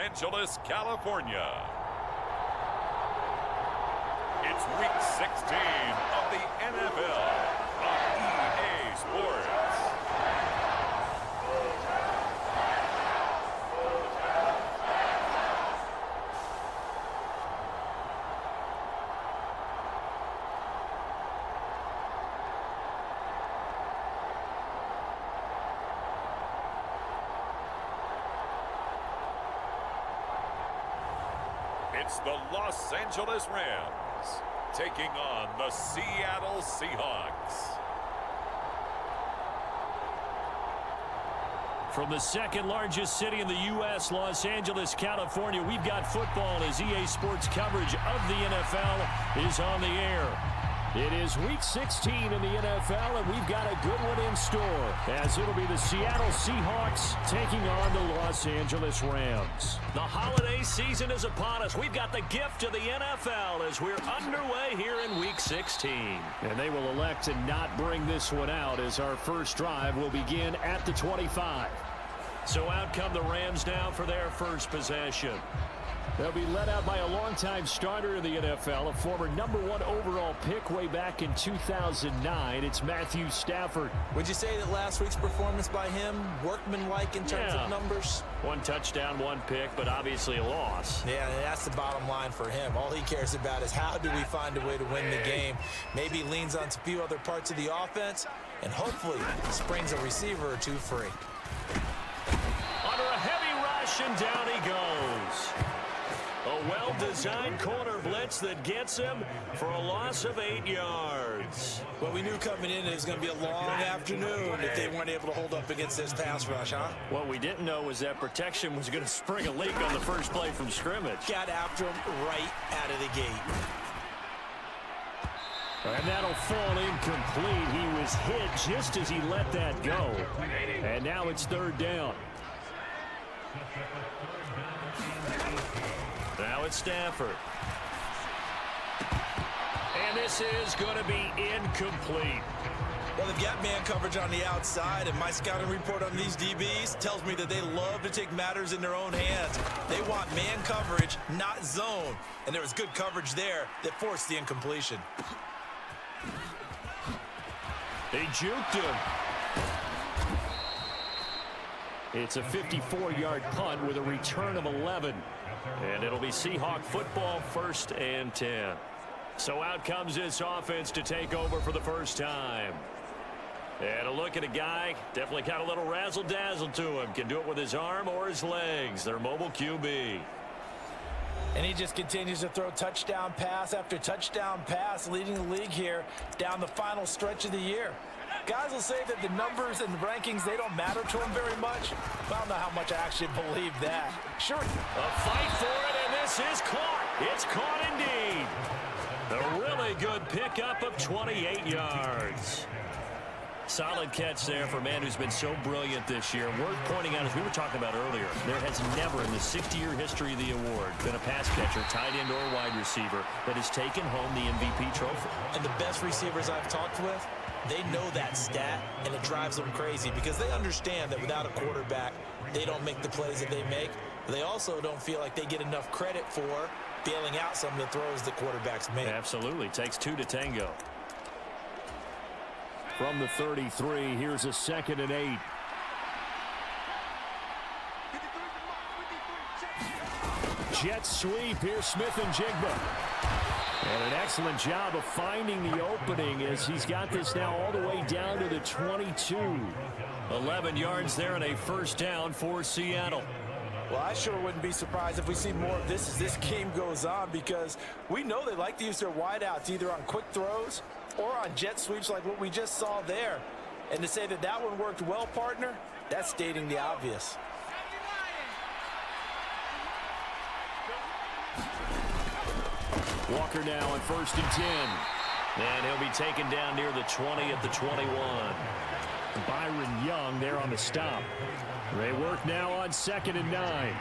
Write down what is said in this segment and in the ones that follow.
Angeles, California. It's Week 16 of the NFL on EA Sports. It's the Los Angeles Rams taking on the Seattle Seahawks. From the second largest city in the U.S., Los Angeles, California, we've got football as EA Sports coverage of the NFL is on the air. It is Week 16 in the NFL, and we've got a good one in store, as it'll be the Seattle Seahawks taking on the Los Angeles Rams. The holiday season is upon us. We've got the gift of the NFL as we're underway here in Week 16. And they will elect to not bring this one out, as our first drive will begin at the 25. So out come the Rams now for their first possession. They'll be led out by a longtime starter in the NFL, a former #1 overall pick way back in 2009. It's Matthew Stafford. Would you say that last week's performance by him, workmanlike in terms of numbers? 1 touchdown, 1 pick, but obviously a loss. Yeah, and that's the bottom line for him. All he cares about is how do we find a way to win the game. Maybe leans on a few other parts of the offense, and hopefully springs a receiver or two free. Under a heavy rush, and down he goes. A well-designed corner blitz that gets him for a loss of 8 yards. Well, we knew coming in it was going to be a long afternoon if they weren't able to hold up against this pass rush, huh? What we didn't know was that protection was going to spring a leak on the first play from scrimmage. Got after him right out of the gate. And that'll fall incomplete. He was hit just as he let that go. And now it's 3rd down. Now it's Stafford. And this is going to be incomplete. Well, they've got man coverage on the outside, and my scouting report on these DBs tells me that they love to take matters in their own hands. They want man coverage, not zone. And there was good coverage there that forced the incompletion. They juked him. It's a 54-yard punt with a return of 11. And it'll be Seahawk football, 1st and 10. So out comes this offense to take over for the first time. And a look at a guy, definitely got a little razzle-dazzle to him. Can do it with his arm or his legs. Their mobile QB. And he just continues to throw touchdown pass after touchdown pass, leading the league here down the final stretch of the year. Guys will say that the numbers and the rankings, they don't matter to them very much. I don't know how much I actually believe that. Sure. A fight for it, and this is caught. It's caught indeed. A really good pickup of 28 yards. Solid catch there for a man who's been so brilliant this year. Worth pointing out, as we were talking about earlier, there has never in the 60-year history of the award been a pass catcher, tight end, or wide receiver that has taken home the MVP trophy. And the best receivers I've talked with, they know that stat, and it drives them crazy because they understand that without a quarterback, they don't make the plays that they make. They also don't feel like they get enough credit for bailing out some of the throws the quarterbacks make. Absolutely. Takes 2 to tango. From the 33, here's a 2nd and 8. Jet sweep here, Smith and Jigba. And an excellent job of finding the opening as he's got this now all the way down to the 22. 11 yards there and a 1st down for Seattle. Well, I sure wouldn't be surprised if we see more of this as this game goes on, because we know they like to use their wideouts either on quick throws or on jet sweeps like what we just saw there. And to say that that one worked well, partner, that's stating the obvious. Walker now on 1st and 10. And he'll be taken down near the 20 at the 21. Byron Young there on the stop. They work now on 2nd and 9.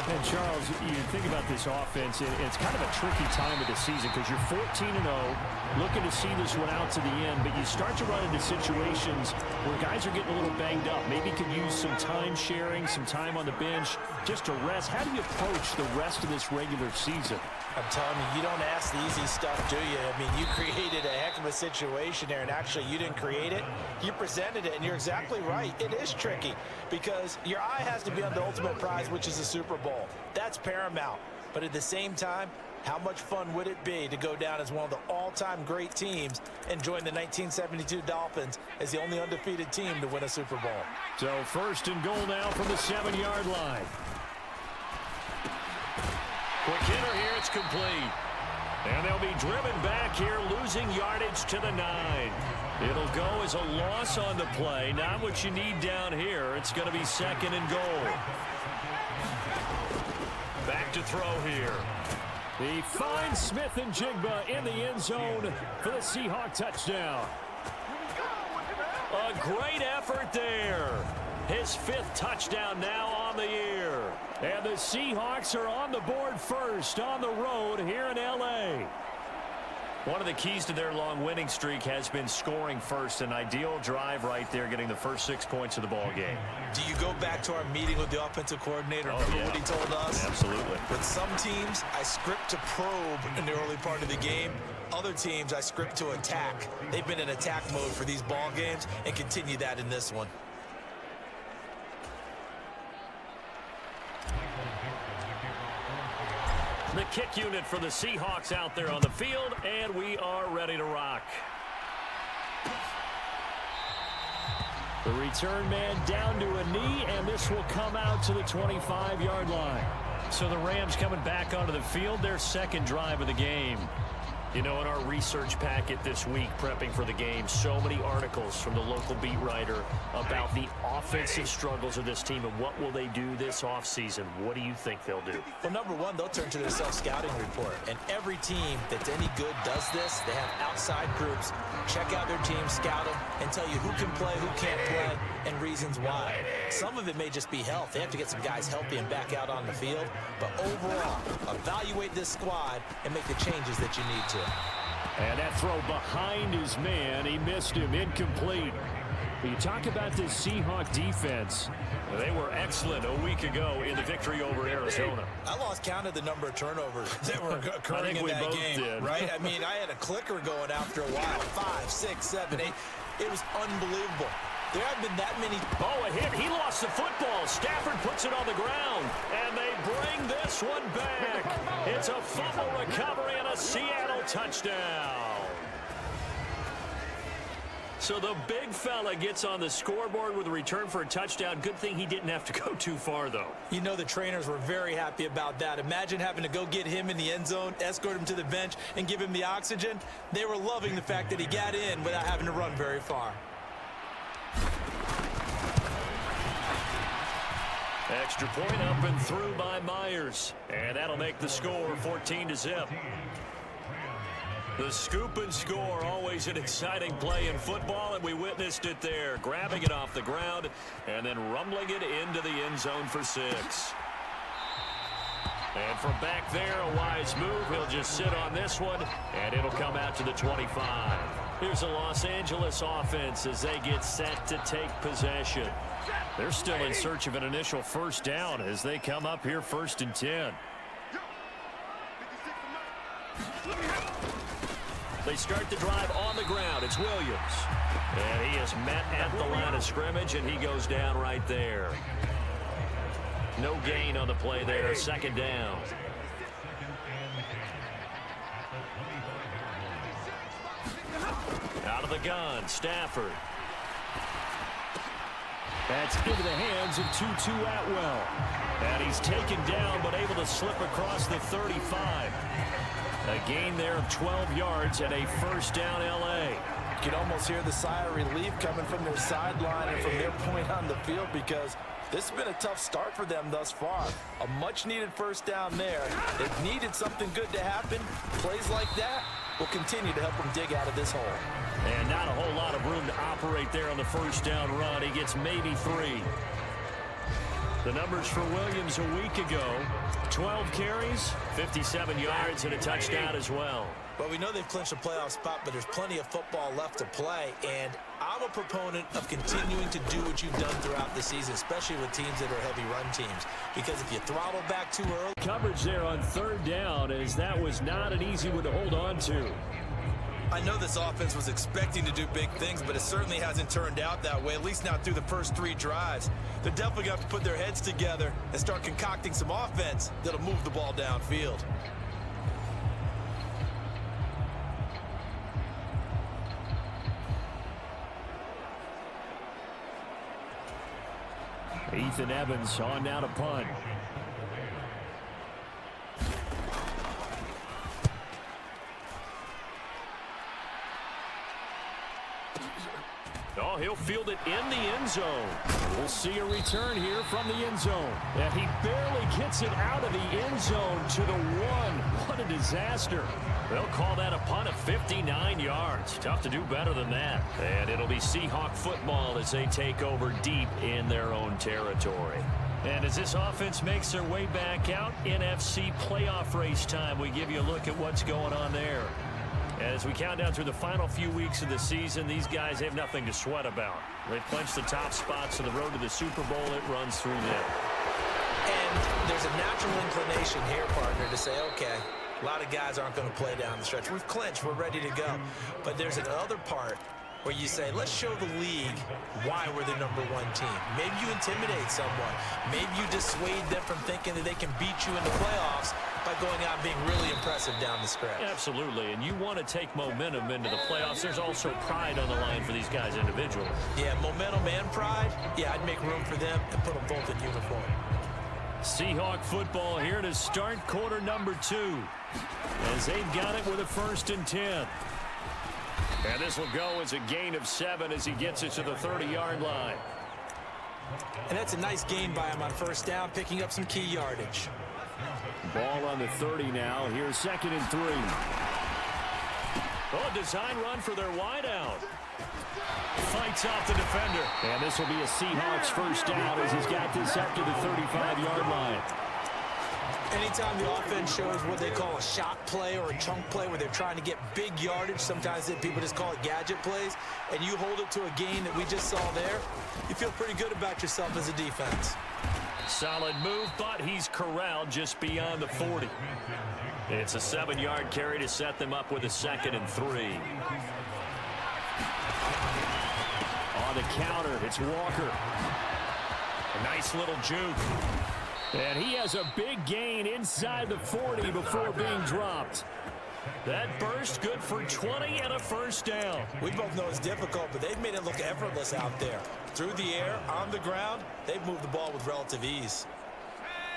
And Charles, you think about this offense, and it's kind of a tricky time of the season because you're 14-0, looking to see this one out to the end, but you start to run into situations where guys are getting a little banged up. Maybe could use some time sharing, some time on the bench just to rest. How do you approach the rest of this regular season? I'm telling you, you don't ask the easy stuff, do you? I mean, you created a heck of a situation there, and actually you didn't create it. You presented it, and you're exactly right. It is tricky because your eye has to be on the ultimate prize, which is the Super Bowl. That's paramount. But at the same time, how much fun would it be to go down as one of the all-time great teams and join the 1972 Dolphins as the only undefeated team to win a Super Bowl? So 1st and goal now from the 7-yard line. Quick hitter here, it's complete. And they'll be driven back here, losing yardage to the 9. It'll go as a loss on the play. Not what you need down here. It's going to be 2nd and goal. Back to throw here. He finds Smith and Jigba in the end zone for the Seahawk touchdown. A great effort there. His 5th touchdown now on the year. And the Seahawks are on the board first on the road here in L.A. One of the keys to their long winning streak has been scoring first. An ideal drive right there, getting the first 6 points of the ball game. Do you go back to our meeting with the offensive coordinator? Remember what he told us? Absolutely. With some teams, I script to probe in the early part of the game. Other teams, I script to attack. They've been in attack mode for these ball games and continue that in this one. The kick unit for the Seahawks out there on the field, and we are ready to rock. The return man down to a knee, and this will come out to the 25-yard line. So the Rams coming back onto the field, their 2nd drive of the game. You know, in our research packet this week, prepping for the game, so many articles from the local beat writer about the offensive struggles of this team and what will they do this offseason. What do you think they'll do? Well, number one, they'll turn to their self-scouting report. And every team that's any good does this. They have outside groups, check out their team, scout them, and tell you who can play, who can't play, and reasons why. Some of it may just be health. They have to get some guys healthy and back out on the field. But overall, evaluate this squad and make the changes that you need to. And that throw behind his man. He missed him. Incomplete. You talk about this Seahawk defense. They were excellent a week ago in the victory over Arizona. I lost count of the number of turnovers that were occurring in that game. Did. Right? I mean, I had a clicker going after a while. 5, 6, 7, 8. It was unbelievable. There haven't been that many. Oh, a hit. He lost the football. Stafford puts it on the ground. And they bring this one back. It's a fumble recovery and a Seattle touchdown. So the big fella gets on the scoreboard with a return for a touchdown. Good thing he didn't have to go too far, though. You know the trainers were very happy about that. Imagine having to go get him in the end zone, escort him to the bench, and give him the oxygen. They were loving the fact that he got in without having to run very far. Extra point up and through by Myers. And that'll make the score 14-0. The scoop and score, always an exciting play in football, and we witnessed it there. Grabbing it off the ground and then rumbling it into the end zone for 6. And from back there, a wise move. He'll just sit on this one, and it'll come out to the 25. Here's the Los Angeles offense as they get set to take possession. They're still in search of an initial first down as they come up here 1st and 10. They start the drive on the ground. It's Williams. And he is met at the line of scrimmage, and he goes down right there. No gain on the play there. 2nd down. Out of the gun, Stafford. That's into the hands of Tutu Atwell. And he's taken down, but able to slip across the 35. A gain there of 12 yards and a first down L.A. You can almost hear the sigh of relief coming from their sideline and from their point on the field because this has been a tough start for them thus far. A much-needed first down there. They've needed something good to happen. Plays like that, will continue to help him dig out of this hole. And not a whole lot of room to operate there on the first down run. He gets maybe 3. The numbers for Williams a week ago: 12 carries, 57 yards, and a touchdown as well. Well, we know they've clinched a playoff spot, but there's plenty of football left to play, and I'm a proponent of continuing to do what you've done throughout the season, especially with teams that are heavy run teams, because if you throttle back too early... Coverage there on third down, as that was not an easy one to hold on to. I know this offense was expecting to do big things, but it certainly hasn't turned out that way, at least not through the first 3 drives. They're definitely going to have to put their heads together and start concocting some offense that'll move the ball downfield. Ethan Evans on now to punt. Oh, he'll field it in the end zone. We'll see a return here from the end zone. And he barely gets it out of the end zone to the 1. What a disaster. They'll call that a punt of 59 yards. Tough to do better than that. And it'll be Seahawk football as they take over deep in their own territory. And as this offense makes their way back out, NFC playoff race time, we give you a look at what's going on there. As we count down through the final few weeks of the season, these guys have nothing to sweat about. They've clinched the top spots on the road to the Super Bowl. It runs through them. And there's a natural inclination here, partner, to say, okay, a lot of guys aren't going to play down the stretch. We've clinched. We're ready to go. But there's another part where you say, let's show the league why we're the #1 team. Maybe you intimidate someone. Maybe you dissuade them from thinking that they can beat you in the playoffs by going out and being really impressive down the stretch. Absolutely, and you want to take momentum into the playoffs. There's also pride on the line for these guys individually. Yeah, momentum and pride. Yeah, I'd make room for them and put them both in uniform. Seahawk football here to start quarter number 2. As they've got it with a 1st and 10. And this will go as a gain of 7 as he gets it to the 30-yard line. And that's a nice gain by him on first down, picking up some key yardage. Ball on the 30 now. Here's 2nd and 3. Oh, design run for their wideout. Fights off the defender. And this will be a Seahawks first down as he's got this up to the 35-yard line. Anytime the offense shows what they call a shot play or a chunk play where they're trying to get big yardage, sometimes people just call it gadget plays, and you hold it to a gain that we just saw there, you feel pretty good about yourself as a defense. Solid move, but he's corralled just beyond the 40. It's a 7-yard carry to set them up with a 2nd and 3. On the counter, it's Walker. A nice little juke. And he has a big gain inside the 40 before being dropped. That burst good for 20 and a first down. We both know it's difficult, but they've made it look effortless out there. Through the air, on the ground, they've moved the ball with relative ease.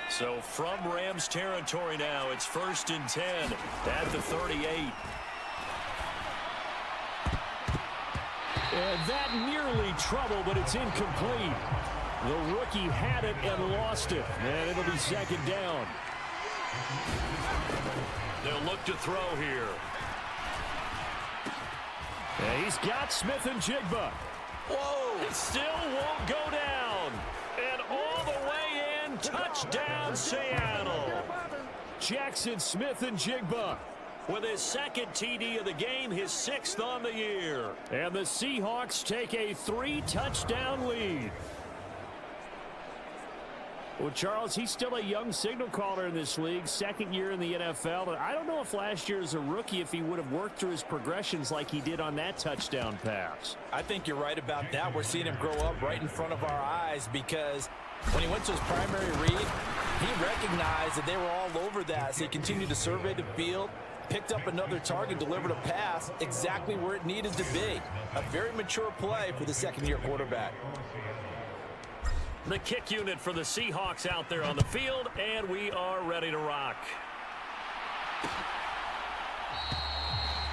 So from Rams territory now, it's 1st and 10 at the 38. And that nearly trouble, but it's incomplete. The rookie had it and lost it, and it'll be 2nd down. They'll look to throw here. And he's got Smith and Jigba. Whoa! It still won't go down. And all the way in, touchdown Seattle. Jackson Smith and Jigba with his 2nd TD of the game, his 6th on the year. And the Seahawks take a 3-touchdown lead. Well, Charles, he's still a young signal caller in this league, 2nd year in the NFL. But I don't know if last year as a rookie, if he would have worked through his progressions like he did on that touchdown pass. I think you're right about that. We're seeing him grow up right in front of our eyes because when he went to his primary read, he recognized that they were all over that. So he continued to survey the field, picked up another target, delivered a pass exactly where it needed to be. A very mature play for the 2nd-year quarterback. The kick unit for the Seahawks out there on the field, and we are ready to rock.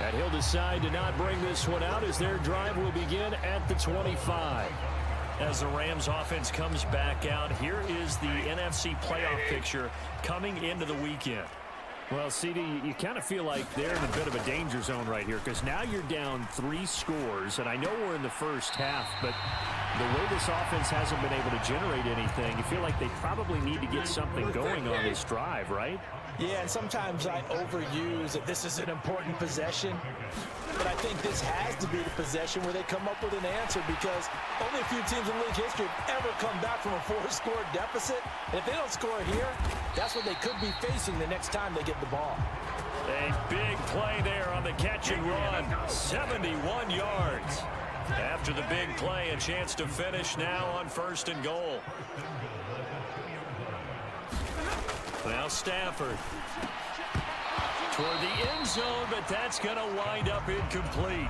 And he'll decide to not bring this one out as their drive will begin at the 25. As the Rams offense comes back out, here is the NFC playoff picture coming into the weekend. Well, CD, you kind of feel like they're in a bit of a danger zone right here because now you're down 3 scores, and I know we're in the first half, but the way this offense hasn't been able to generate anything, you feel like they probably need to get something going on this drive, right? Yeah, and sometimes I overuse that this is an important possession, but I think this has to be the possession where they come up with an answer because only a few teams in league history have ever come back from a 4-score deficit. And if they don't score here, that's what they could be facing the next time they get the ball. A big play there on the catch and run, 71 yards. After the big play, a chance to finish now on 1st and goal. Now Stafford toward the end zone, but that's going to wind up incomplete.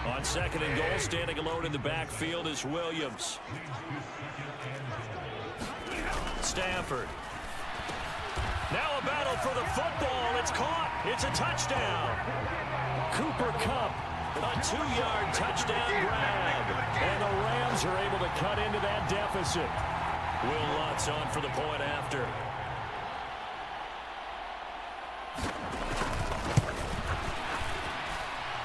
On 2nd and goal, standing alone in the backfield is Williams. Stafford. Now a battle for the football. It's caught. It's a touchdown. Cooper Kupp, a 2-yard touchdown grab. And the Rams are able to cut into that deficit. Will Lutz on for the point after.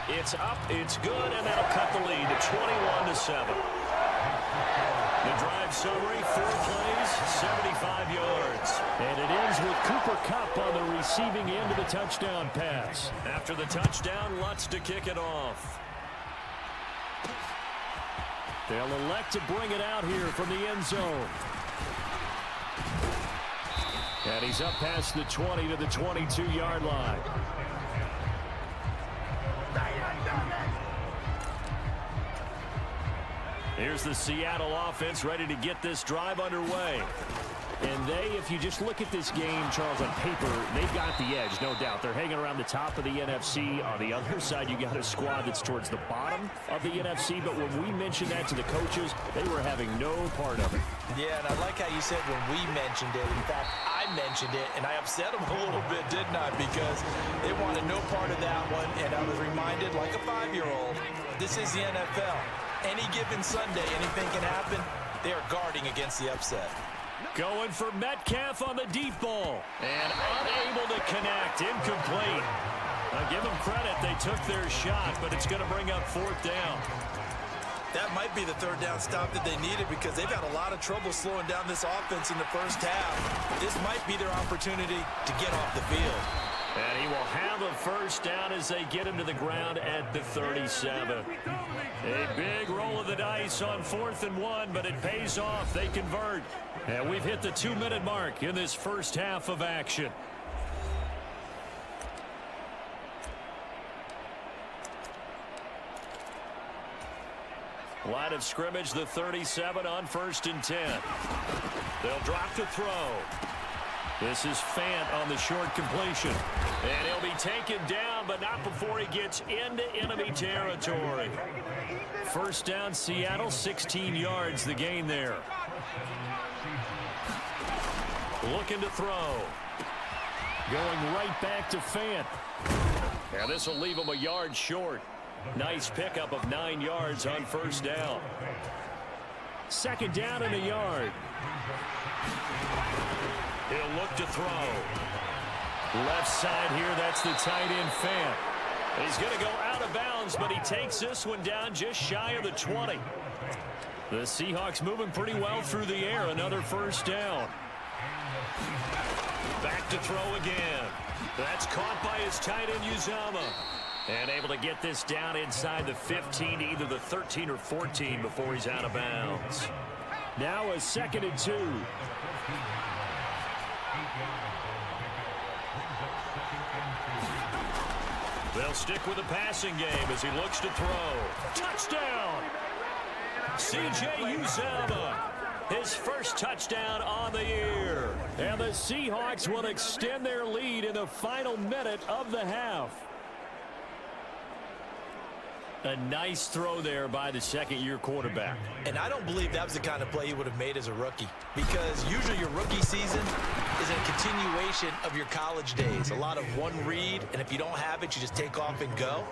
It's up, it's good, and that'll cut the lead to 21-7. The drive summary, 4 plays, 75 yards. And it ends with Cooper Kupp on the receiving end of the touchdown pass. After the touchdown, Lutz to kick it off. They'll elect to bring it out here from the end zone. And he's up past the 20 to the 22-yard line. Here's the Seattle offense ready to get this drive underway. And if you just look at this game, Charles, on paper, they've got the edge, no doubt. They're hanging around the top of the NFC. On the other side, you got a squad that's towards the bottom of the NFC. But when we mentioned that to the coaches, they were having no part of it. Yeah, and I like how you said when we mentioned it. In fact, I mentioned it, and I upset them a little bit, didn't I? Because they wanted no part of that one. And I was reminded, like a 5-year-old, this is the NFL. Any given Sunday, anything can happen. They are guarding against the upset. Going for Metcalf on the deep ball. And unable to connect. Incomplete. Now give them credit. They took their shot, but it's going to bring up 4th down. That might be the 3rd down stop that they needed because they've had a lot of trouble slowing down this offense in the first half. This might be their opportunity to get off the field. And he will have a 1st down as they get him to the ground at the 37. A big roll of the dice on 4th and 1, but it pays off. They convert. And we've hit the 2-minute mark in this first half of action. Line of scrimmage, the 37 on 1st and 10. They'll drop to throw. This is Fant on the short completion. And he'll be taken down, but not before he gets into enemy territory. 1st down, Seattle, 16 yards, the gain there. Looking to throw. Going right back to Fant. And this will leave him a yard short. Nice pickup of 9 yards on 1st down. 2nd down and a yard. He'll look to throw. Left side here, that's the tight end Fant. He's going to go out of bounds, but he takes this one down just shy of the 20. The Seahawks moving pretty well through the air. Another 1st down. Back to throw again. That's caught by his tight end Uzama. And able to get this down inside the 15, either the 13 or 14 before he's out of bounds. Now a 2nd and 2. They'll stick with the passing game as he looks to throw. Touchdown! C.J. Uzama, his 1st touchdown on the year. And the Seahawks will extend their lead in the final minute of the half. A nice throw there by the 2nd-year quarterback. And I don't believe that was the kind of play he would have made as a rookie. Because usually your rookie season is a continuation of your college days. A lot of one read, and if you don't have it, you just take off and go.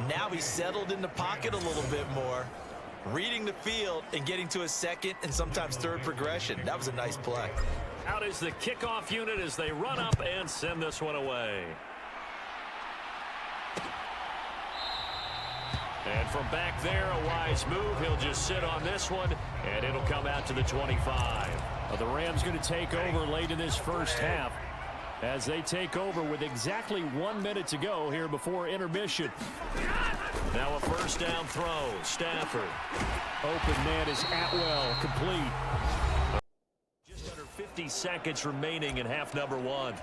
Now he's settled in the pocket a little bit more, reading the field and getting to a 2nd and sometimes 3rd progression. That was a nice play. out is the kickoff unit as they run up and send this one away. And from back there, a wise move. He'll just sit on this one, and it'll come out to the 25. Well, the Rams going to take over late in this first half as they take over with exactly 1 minute to go here before intermission. Now a first down throw. Stafford. Open man is Atwell, complete. Just under 50 seconds remaining in half number one.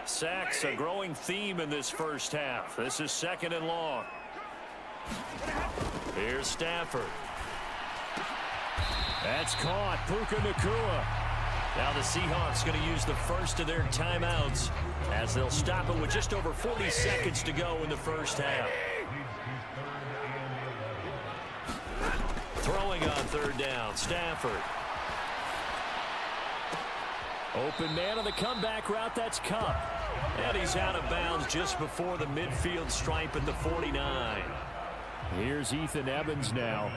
Sacks, a growing theme in this first half. This is 2nd and long. Here's Stafford. That's caught. Puka Nacua. Now the Seahawks going to use the first of their timeouts as they'll stop it with just over 40 seconds to go in the first half. Throwing on 3rd down, Stafford. Open man on the comeback route, that's Cup. And he's out of bounds just before the midfield stripe at the 49. Here's Ethan Evans now.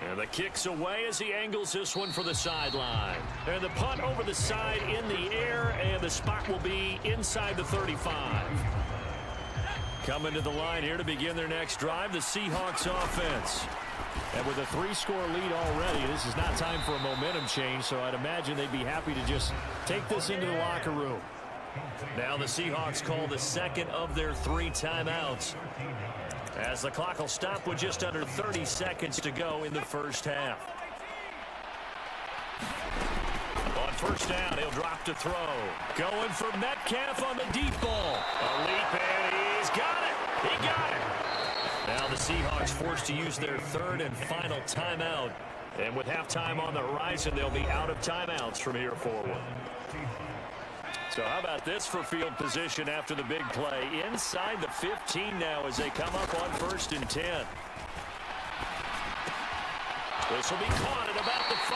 And the kick's away as he angles this one for the sideline. And the punt over the side in the air, and the spot will be inside the 35. Coming to the line here to begin their next drive, the Seahawks offense. And with a 3-score lead already, this is not time for a momentum change, so I'd imagine they'd be happy to just take this into the locker room. Now the Seahawks call the second of their 3 timeouts as the clock will stop with just under 30 seconds to go in the first half. On first down, he'll drop to throw. Going for Metcalf on the deep ball. A leap, and he's got it. He got it. Now the Seahawks forced to use their 3rd and final timeout. And with halftime on the horizon, they'll be out of timeouts from here forward. So how about this for field position after the big play? Inside the 15 now as they come up on 1st and 10. This will be caught at about the 5.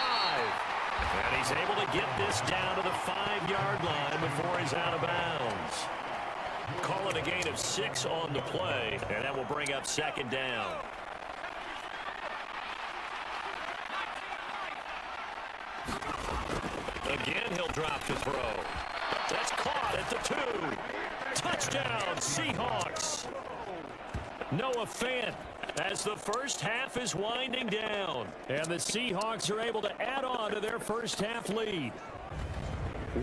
And he's able to get this down to the 5-yard line before he's out of bounds. Call it a gain of 6 on the play, and that will bring up 2nd down. Again, he'll drop to throw. That's caught at the 2. Touchdown, Seahawks. Noah Fant as the first half is winding down. And the Seahawks are able to add on to their first half lead.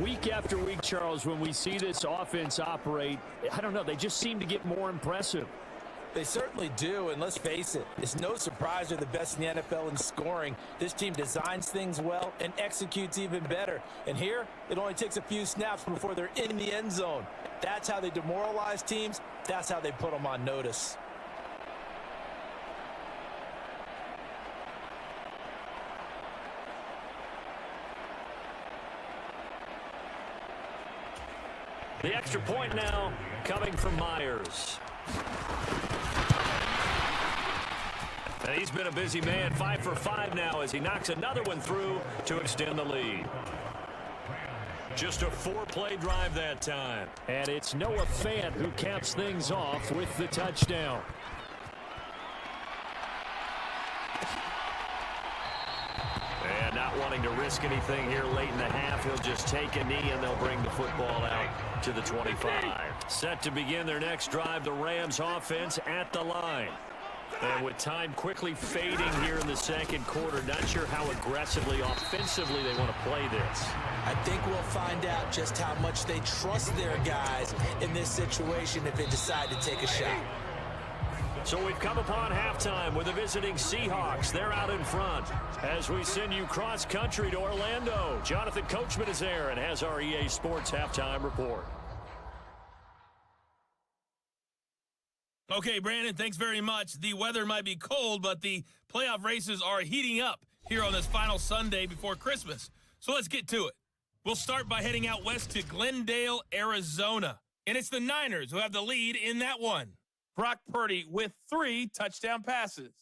Week after week, Charles, when we see this offense operate, I don't know, they just seem to get more impressive. They certainly do, and let's face it, it's no surprise they're the best in the NFL in scoring. This team designs things well and executes even better. And here, it only takes a few snaps before they're in the end zone. That's how they demoralize teams. That's how they put them on notice. The extra point now coming from Myers. And he's been a busy man, 5 for 5 now as he knocks another one through to extend the lead. Just a 4-play drive that time. And it's Noah Fant who caps things off with the touchdown. And not wanting to risk anything here late in the half, he'll just take a knee and they'll bring the football out to the 25. Set to begin their next drive, the Rams offense at the line. And with time quickly fading here in the second quarter, not sure how aggressively, offensively they want to play this. I think we'll find out just how much they trust their guys in this situation if they decide to take a shot. So we've come upon halftime with the visiting Seahawks. They're out in front. As we send you cross-country to Orlando, Jonathan Coachman is there and has our EA Sports halftime report. Okay, Brandon, thanks very much. The weather might be cold, but the playoff races are heating up here on this final Sunday before Christmas. So let's get to it. We'll start by heading out west to Glendale, Arizona. And it's the Niners who have the lead in that one. Brock Purdy with 3 touchdown passes.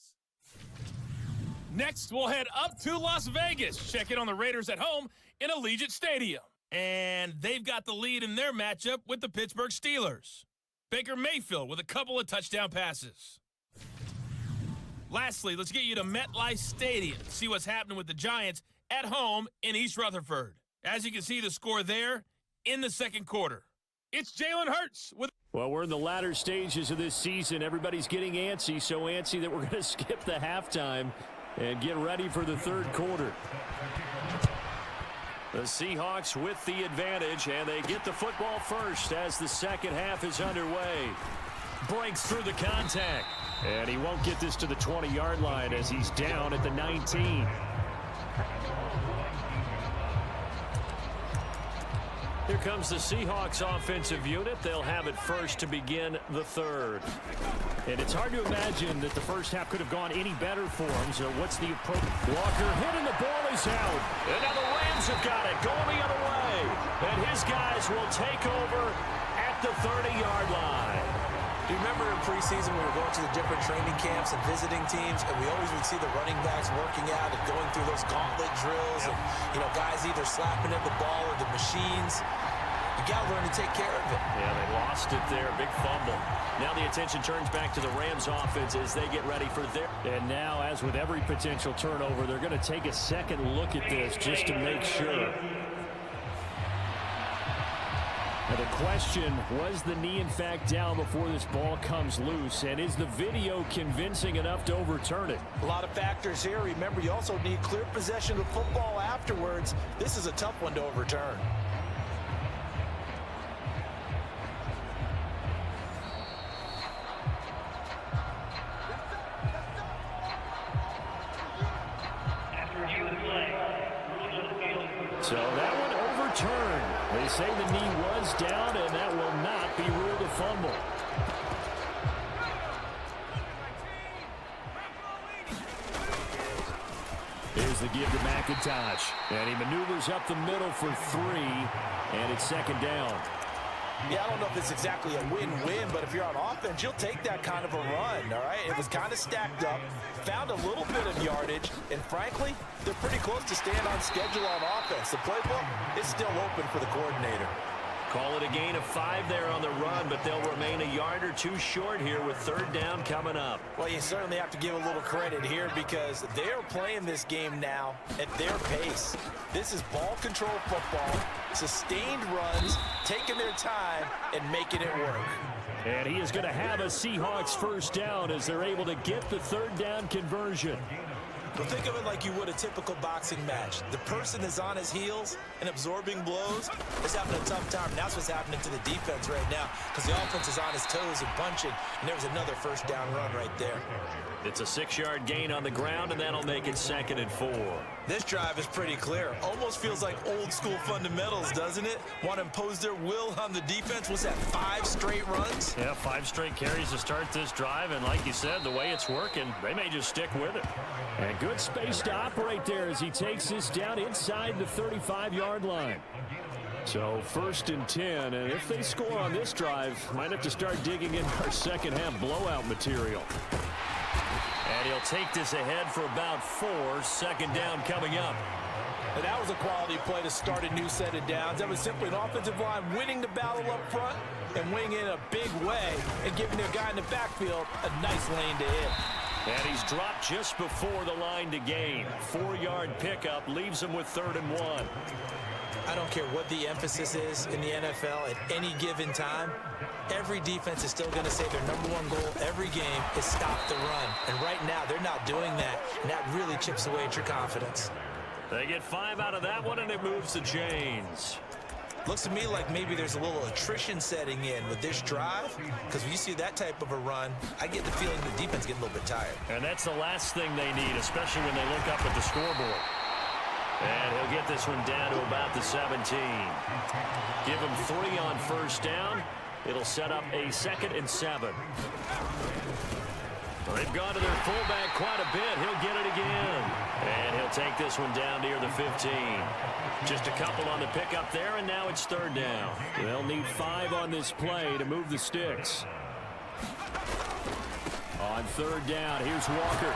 Next, we'll head up to Las Vegas. Check in on the Raiders at home in Allegiant Stadium. And they've got the lead in their matchup with the Pittsburgh Steelers. Baker Mayfield with a couple of touchdown passes. Lastly, let's get you to MetLife Stadium. See what's happening with the Giants at home in East Rutherford. As you can see, the score there in the second quarter. It's Jalen Hurts with... Well, we're in the latter stages of this season. Everybody's getting antsy, so antsy that we're going to skip the halftime and get ready for the third quarter. The Seahawks with the advantage, and they get the football first as the second half is underway. Breaks through the contact, and he won't get this to the 20-yard line as he's down at the 19. Here comes the Seahawks offensive unit. They'll have it first to begin the third. And it's hard to imagine that the first half could have gone any better for him. So what's the approach? Walker hitting, the ball is out. And now the Rams have got it going the other way. And his guys will take over at the 30-yard line. Do you remember in preseason when we were going to the different training camps and visiting teams, and we always would see the running backs working out and going through those gauntlet drills, and, you know, guys either slapping at the ball or the machines. You got to learn to take care of it. Yeah, they lost it there. Big fumble. Now the attention turns back to the Rams offense as they get ready for their... And now, as with every potential turnover, they're going to take a second look at this just to make sure. Now the question, was the knee in fact down before this ball comes loose? And is the video convincing enough to overturn it? A lot of factors here. Remember, you also need clear possession of football afterwards. This is a tough one to overturn. So that one overturned. They say the knee was down, and that will not be ruled a fumble. Here's the give to McIntosh. And he maneuvers up the middle for 3, and it's second down. Yeah, I don't know if it's exactly a win-win, but if you're on offense, you'll take that kind of a run, all right? It was kind of stacked up, found a little bit of yardage, and frankly, they're pretty close to staying on schedule on offense. The playbook is still open for the coordinator. Call it a gain of 5 there on the run, but they'll remain a yard or 2 short here with third down coming up. Well, you certainly have to give a little credit here because they're playing this game now at their pace. This is ball control football, sustained runs, taking their time, and making it work. And he is going to have a Seahawks first down as they're able to get the third down conversion. Well, think of it like you would a typical boxing match. The person is on his heels and absorbing blows is having a tough time. That's what's happening to the defense right now because the offense is on his toes and punching, and there's another first down run right there. It's a 6-yard gain on the ground, and that'll make it 2nd and 4. This drive is pretty clear. Almost feels like old school fundamentals, doesn't it? Want to impose their will on the defense. What's that, 5 straight runs? Yeah, 5 straight carries to start this drive, and like you said, the way it's working, they may just stick with it. And good space to operate there as he takes this down inside the 35-yard line. So 1st and 10, and if they score on this drive, might have to start digging in our second half blowout material. And he'll take this ahead for about 4. Second down coming up. And that was a quality play to start a new set of downs. That was simply an offensive line winning the battle up front and winning in a big way and giving their guy in the backfield a nice lane to hit. And he's dropped just before the line to gain. 4-yard pickup leaves him with 3rd and 1. I don't care what the emphasis is in the NFL at any given time. Every defense is still going to say their #1 goal every game is stop the run. And right now, they're not doing that. And that really chips away at your confidence. They get 5 out of that one, and it moves the chains. Looks to me like maybe there's a little attrition setting in with this drive, because when you see that type of a run, I get the feeling the defense getting a little bit tired. And that's the last thing they need, especially when they look up at the scoreboard. And he'll get this one down to about the 17. Give him 3 on first down. It'll set up a 2nd and 7. They've gone to their fullback quite a bit. He'll get it again. And he'll take this one down near the 15. Just a couple on the pickup there, and now it's 3rd down. They'll need 5 on this play to move the sticks. On 3rd down, here's Walker.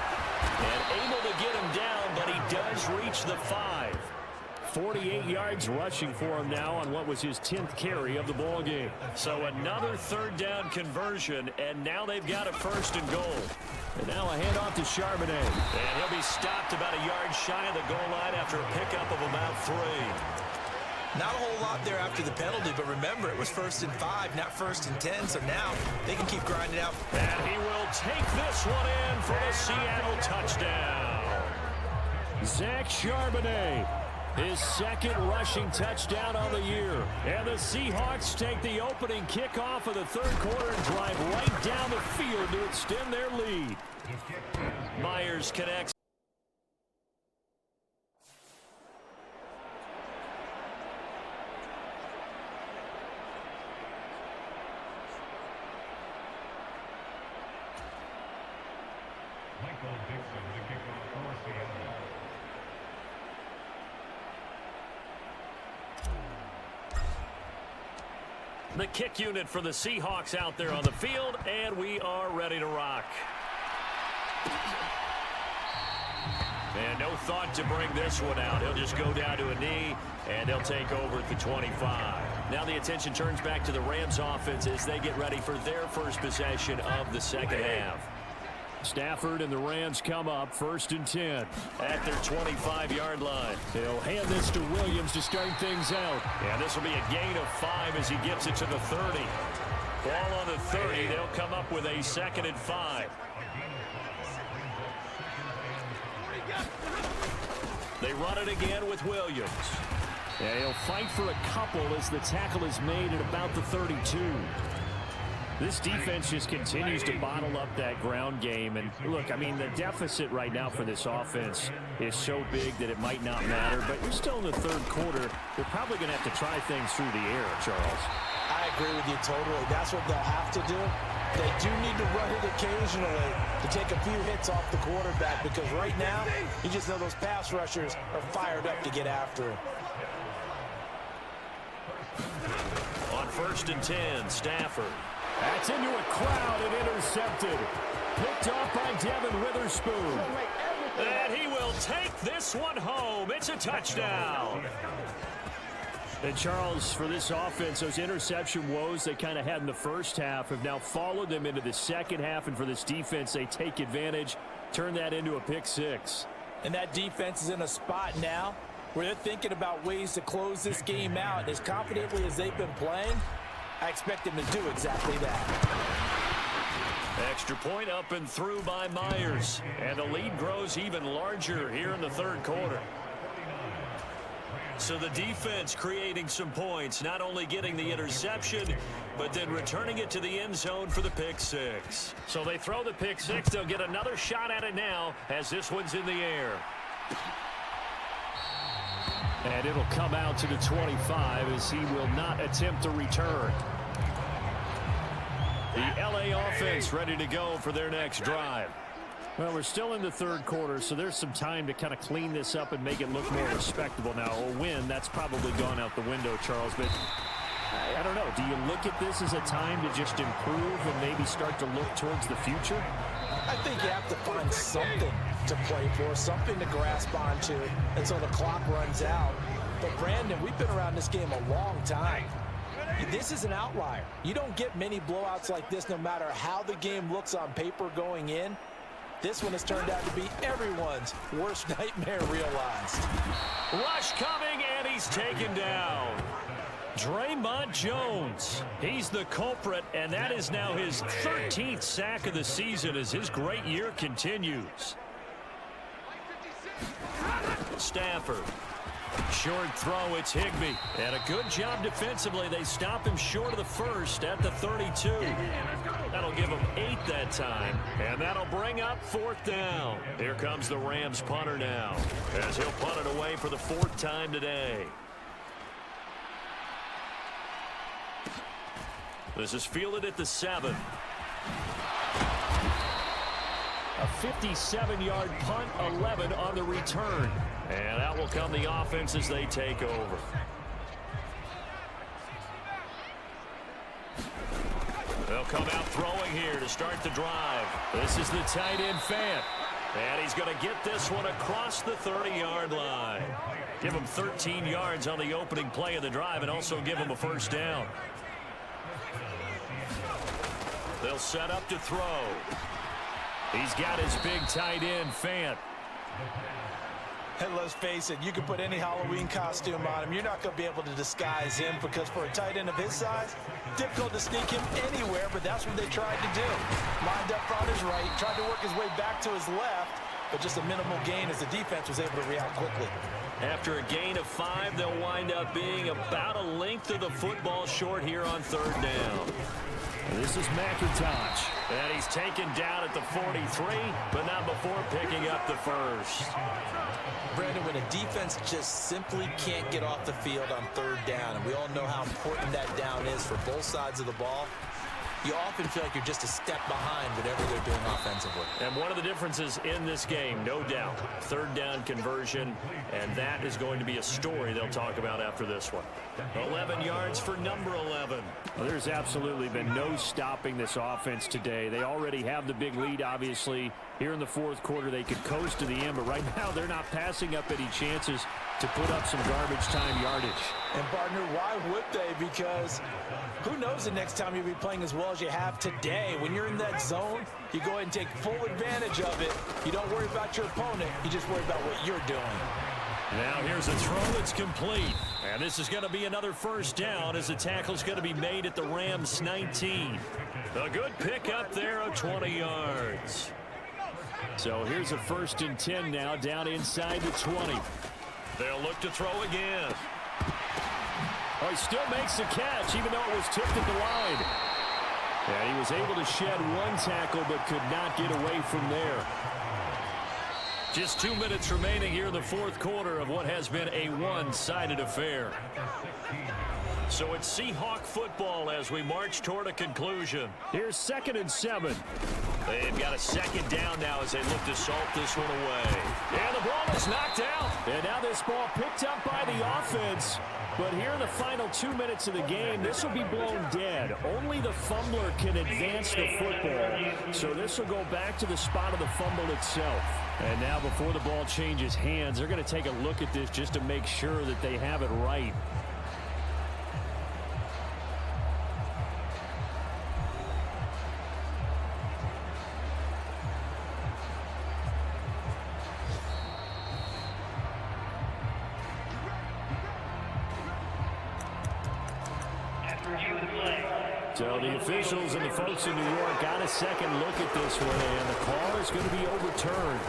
And able to get him down, but he does reach the 5. 48 yards rushing for him now on what was his 10th carry of the ball game. So another 3rd down conversion, and now they've got a 1st and goal. And now a handoff to Charbonnet. And he'll be stopped about a yard shy of the goal line after a pickup of about 3. Not a whole lot there after the penalty, but remember, it was 1st and 5, not 1st and 10, so now they can keep grinding out. And he will take this one in for the Seattle touchdown. Zach Charbonnet, his 2nd rushing touchdown on the year. And the Seahawks take the opening kickoff of the 3rd quarter and drive right down the field to extend their lead. Myers connects. The kick unit for the Seahawks out there on the field, and we are ready to rock. And no thought to bring this one out. He'll just go down to a knee, and they'll take over at the 25. Now the attention turns back to the Rams offense as they get ready for their first possession of the 2nd half. Stafford and the Rams come up 1st and 10 at their 25-yard line. They'll hand this to Williams to start things out. And this will be a gain of 5 as he gets it to the 30. Ball on the 30. They'll come up with a 2nd and 5. They run it again with Williams. And he'll fight for a couple as the tackle is made at about the 32. This defense just continues to bottle up that ground game. And look, I mean, the deficit right now for this offense is so big that it might not matter. But you're still in the 3rd quarter. They're probably going to have to try things through the air, Charles. I agree with you totally. That's what they'll have to do. They do need to run it occasionally to take a few hits off the quarterback, because right now, you just know those pass rushers are fired up to get after him. On 1st and 10, Stafford. That's into a crowd and intercepted. Picked off by Devin Witherspoon. And he will take this one home. It's a touchdown. And Charles, for this offense, those interception woes they kind of had in the 1st half have now followed them into the 2nd half. And for this defense, they take advantage, turn that into a pick 6. And that defense is in a spot now where they're thinking about ways to close this game out. As confidently as they've been playing, I expect them to do exactly that. Extra point up and through by Myers. And the lead grows even larger here in the 3rd quarter. So the defense creating some points, not only getting the interception, but then returning it to the end zone for the pick 6. So they throw the pick 6. They'll get another shot at it now as this one's in the air. And it'll come out to the 25 as he will not attempt to return. The LA offense ready to go for their next drive. Well, we're still in the 3rd quarter, so there's some time to kind of clean this up and make it look more respectable. Now, a win, that's probably gone out the window, Charles, but I don't know. Do you look at this as a time to just improve and maybe start to look towards the future? I think you have to find something to play for, something to grasp onto until the clock runs out. But, Brandon, we've been around this game a long time. This is an outlier. You don't get many blowouts like this no matter how the game looks on paper going in. This one has turned out to be everyone's worst nightmare realized. Rush coming, and he's taken down. Draymond Jones, he's the culprit, and that is now his 13th sack of the season as his great year continues. Stafford. Short throw, it's Higbee. And a good job defensively. They stop him short of the 1st at the 32. That'll give him 8 that time. And that'll bring up 4th down. Here comes the Rams punter now, as he'll punt it away for the 4th time today. This is fielded at the 7. A 57-yard punt, 11 on the return. And out will come the offense as they take over. They'll come out throwing here to start the drive. This is the tight end Fant. And he's going to get this one across the 30-yard line. Give him 13 yards on the opening play of the drive and also give him a 1st down. They'll set up to throw. He's got his big tight end, Fant. And let's face it, you can put any Halloween costume on him. You're not going to be able to disguise him because for a tight end of his size, difficult to sneak him anywhere, but that's what they tried to do. Lined up on his right, tried to work his way back to his left, but just a minimal gain as the defense was able to react quickly. After a gain of 5, they'll wind up being about a length of the football short here on 3rd down. This is McIntosh, and he's taken down at the 43, but not before picking up the first. Brandon, when a defense just simply can't get off the field on 3rd down, and we all know how important that down is for both sides of the ball, you often feel like you're just a step behind whatever they're doing offensively. And one of the differences in this game, no doubt, 3rd down conversion, and that is going to be a story they'll talk about after this one. 11 yards for number 11. Well, there's absolutely been no stopping this offense today. They already have the big lead, obviously. Here in the 4th quarter, they could coast to the end, but right now they're not passing up any chances to put up some garbage time yardage. And, partner, why would they? Because who knows the next time you'll be playing as well as you have today. When you're in that zone, you go ahead and take full advantage of it. You don't worry about your opponent. You just worry about what you're doing. Now here's a throw that's complete. And this is going to be another 1st down as the tackle's going to be made at the Rams 19. A good pickup there of 20 yards. So here's a 1st and 10 now down inside the 20. They'll look to throw again. Oh, he still makes the catch even though it was tipped at the line. And he was able to shed 1 tackle but could not get away from there. Just 2 minutes remaining here in the 4th quarter of what has been a one-sided affair. So it's Seahawk football as we march toward a conclusion. Here's 2nd and 7. They've got a 2nd down now as they look to salt this one away. And the ball is knocked out. And now this ball picked up by the offense. But here in the final 2 minutes of the game, this will be blown dead. Only the fumbler can advance the football. So this will go back to the spot of the fumble itself. And now before the ball changes hands, they're going to take a look at this just to make sure that they have it right. So the officials and the folks in New York got a second look at this one, and the call is going to be overturned.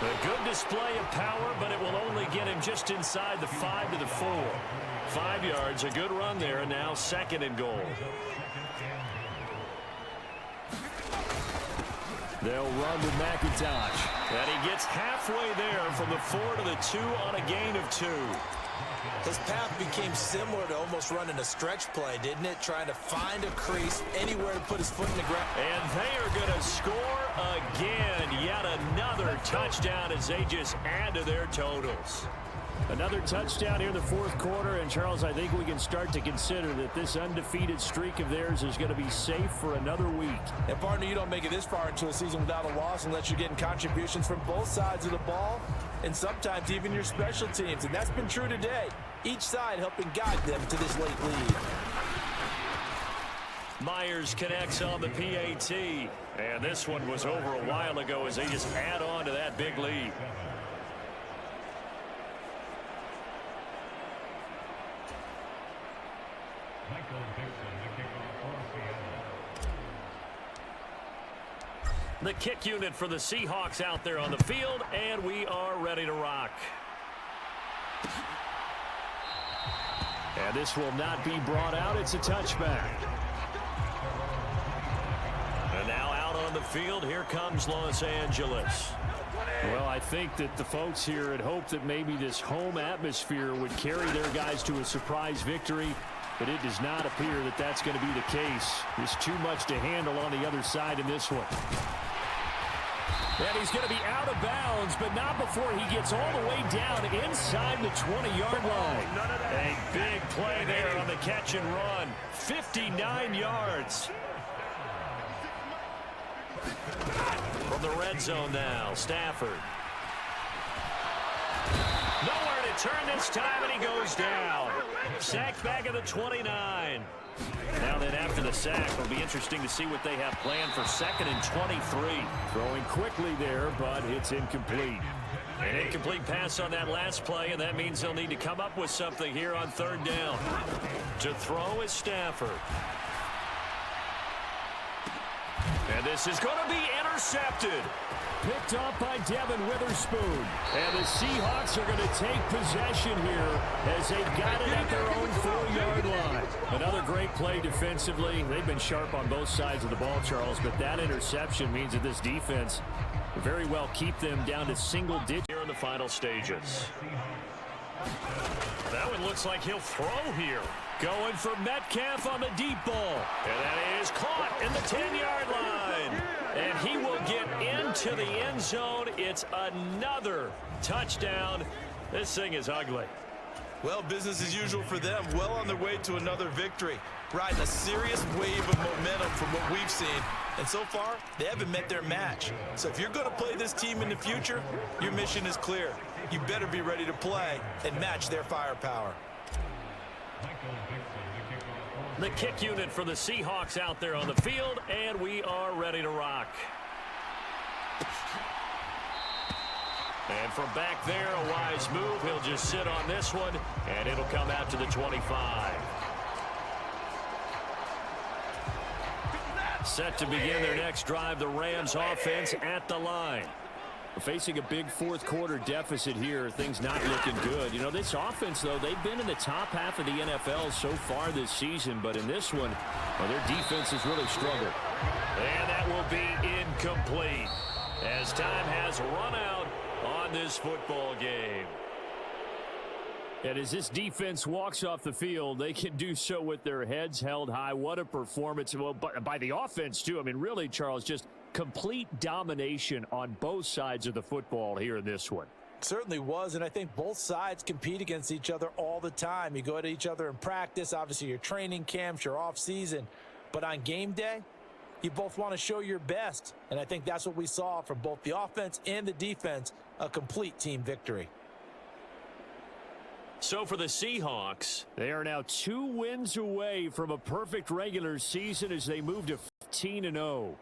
A good display of power, but it will only get him just inside the 5 to the 4. 5 yards, a good run there, and now 2nd and goal. They'll run with McIntosh. And he gets halfway there from the 4 to the 2 on a gain of 2. His path became similar to almost running a stretch play, didn't it? Trying to find a crease anywhere to put his foot in the ground. And they are going to score again. Yet another touchdown as they just add to their totals. Another touchdown here in the 4th quarter. And, Charles, I think we can start to consider that this undefeated streak of theirs is going to be safe for another week. And, partner, you don't make it this far into a season without a loss unless you're getting contributions from both sides of the ball and sometimes even your special teams. And that's been true today. Each side helping guide them to this late lead. Myers connects on the PAT. And this one was over a while ago as they just add on to that big lead. The kick unit for the Seahawks out there on the field, and we are ready to rock. And this will not be brought out. It's a touchback. And now out on the field, here comes Los Angeles. Well, I think that the folks here had hoped that maybe this home atmosphere would carry their guys to a surprise victory, but it does not appear that that's going to be the case. There's too much to handle on the other side in this one. And he's going to be out of bounds, but not before he gets all the way down inside the 20-yard line. A big play there on the catch and run. 59 yards. From the red zone now, Stafford. Nowhere to return this time, and he goes down. Sacked back at the 29. Now then, after the sack, it'll be interesting to see what they have planned for 2nd and 23. Throwing quickly there, but it's incomplete. An incomplete pass on that last play, and that means they'll need to come up with something here on 3rd down. To throw is Stafford. And this is going to be intercepted. Picked off by Devin Witherspoon. And the Seahawks are going to take possession here as they've got it at their own 4-yard line. Another great play defensively. They've been sharp on both sides of the ball, Charles, but that interception means that this defense will very well keep them down to single digits here in the final stages. That one looks like he'll throw here. Going for Metcalf on the deep ball. And that is caught in the 10-yard line. And he will get into the end zone. It's another touchdown. This thing is ugly. Well, business as usual for them. Well on their way to another victory. Riding a serious wave of momentum from what we've seen. And so far, they haven't met their match. So if you're going to play this team in the future, your mission is clear. You better be ready to play and match their firepower. The kick unit for the Seahawks out there on the field, and we are ready to rock. And from back there, a wise move. He'll just sit on this one, and it'll come out to the 25. Set to begin their next drive, the Rams offense at the line. Facing a big 4th quarter deficit here, things not looking good. You know, this offense, though, they've been in the top half of the NFL so far this season, but in this one, well, their defense has really struggled. And that will be incomplete as time has run out on this football game. And as this defense walks off the field, they can do so with their heads held high. What a performance. Well, by the offense, too. I mean, really, Charles, just complete domination on both sides of the football here in this one. Certainly was, and I think both sides compete against each other all the time. You go at each other in practice, obviously your training camps, your off-season. But on game day, you both want to show your best. And I think that's what we saw from both the offense and the defense, a complete team victory. So for the Seahawks, they are now 2 wins away from a perfect regular season as they move to 15-0.